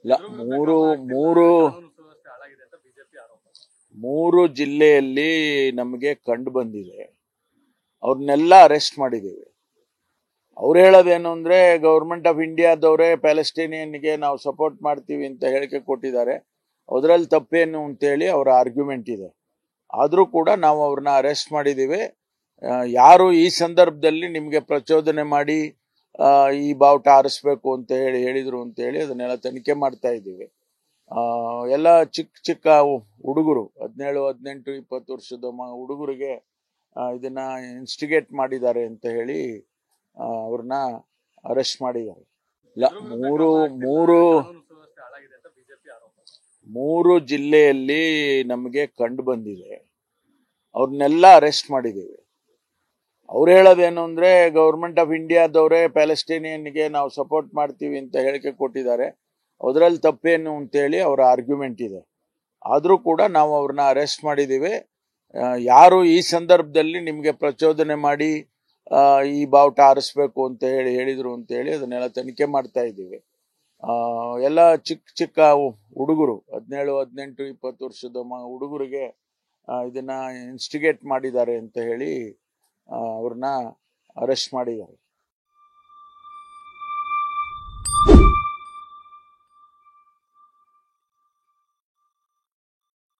ಇಲ್ಲ, ಮೂರು ಜಿಲ್ಲೆಯಲ್ಲಿ ನಮಗೆ ಕಂಡು ಬಂದಿದೆ. ಅವ್ರನ್ನೆಲ್ಲ ಅರೆಸ್ಟ್ ಮಾಡಿದ್ದೀವಿ. ಅವ್ರು ಹೇಳೋದೇನು ಅಂದ್ರೆ ಗವರ್ಮೆಂಟ್ ಆಫ್ ಇಂಡಿಯಾದವರೇ ಪ್ಯಾಲೆಸ್ಟೈನಿಯನ್ಗೆ ನಾವು ಸಪೋರ್ಟ್ ಮಾಡ್ತೀವಿ ಅಂತ ಹೇಳಿಕೆ ಕೊಟ್ಟಿದ್ದಾರೆ. ಅದರಲ್ಲಿ ತಪ್ಪೇನು ಅಂತೇಳಿ ಅವರ ಆರ್ಗ್ಯುಮೆಂಟ್ ಇದೆ. ಆದರೂ ಕೂಡ ನಾವು ಅವ್ರನ್ನ ಅರೆಸ್ಟ್ ಮಾಡಿದ್ದೀವಿ. ಯಾರು ಈ ಸಂದರ್ಭದಲ್ಲಿ ನಿಮಗೆ ಪ್ರಚೋದನೆ ಮಾಡಿ ಈ ಬಾವುಟ ಆರಿಸ್ಬೇಕು ಅಂತ ಹೇಳಿದ್ರು ಅಂತ ಹೇಳಿ ಅದನ್ನೆಲ್ಲ ತನಿಖೆ ಮಾಡ್ತಾ ಇದ್ದೀವಿ. ಎಲ್ಲ ಚಿಕ್ಕ ಚಿಕ್ಕ ಹುಡುಗರು 17, 18, 20 ವರ್ಷದ ಹುಡುಗರಿಗೆ ಇದನ್ನ ಇನ್ಸ್ಟಿಗೇಟ್ ಮಾಡಿದ್ದಾರೆ ಅಂತ ಹೇಳಿ ಅವ್ರನ್ನ ಅರೆಸ್ಟ್ ಮಾಡಿದ್ದಾರೆ. ಇಲ್ಲ, ಮೂರು ಜಿಲ್ಲೆಯಲ್ಲಿ ನಮಗೆ ಕಂಡು ಬಂದಿದೆ. ಅವ್ರನ್ನೆಲ್ಲ ಅರೆಸ್ಟ್ ಮಾಡಿದ್ದೀವಿ. ಅವ್ರು ಹೇಳೋದೇನು ಅಂದ್ರೆ ಗವರ್ಮೆಂಟ್ ಆಫ್ ಇಂಡಿಯಾದವರೇ ಪ್ಯಾಲೆಸ್ಟೈನಿಯನ್ಗೆ ನಾವು ಸಪೋರ್ಟ್ ಮಾಡ್ತೀವಿ ಅಂತ ಹೇಳಿಕೆ ಕೊಟ್ಟಿದ್ದಾರೆ. ಅದರಲ್ಲಿ ತಪ್ಪೇನು ಅಂತೇಳಿ ಅವರ ಆರ್ಗ್ಯುಮೆಂಟ್ ಇದೆ. ಆದರೂ ಕೂಡ ನಾವು ಅವ್ರನ್ನ ಅರೆಸ್ಟ್ ಮಾಡಿದ್ದೀವಿ. ಯಾರು ಈ ಸಂದರ್ಭದಲ್ಲಿ ನಿಮಗೆ ಪ್ರಚೋದನೆ ಮಾಡಿ ಈ ಬಾವುಟ ಆರಿಸ್ಬೇಕು ಅಂತ ಹೇಳಿದ್ರು ಅಂತ ಹೇಳಿ ಅದನ್ನೆಲ್ಲ ತನಿಖೆ ಮಾಡ್ತಾ ಇದ್ದೀವಿ. ಎಲ್ಲ ಚಿಕ್ಕ ಚಿಕ್ಕ ಹುಡುಗರು 17, 18, 20 ವರ್ಷದ ಹುಡುಗರಿಗೆ ಇದನ್ನ ಇನ್ಸ್ಟಿಗೇಟ್ ಮಾಡಿದ್ದಾರೆ ಅಂತ ಹೇಳಿ ಅವ್ರನ್ನ ಅರೆಸ್ಟ್ ಮಾಡಿದ್ದಾರೆ.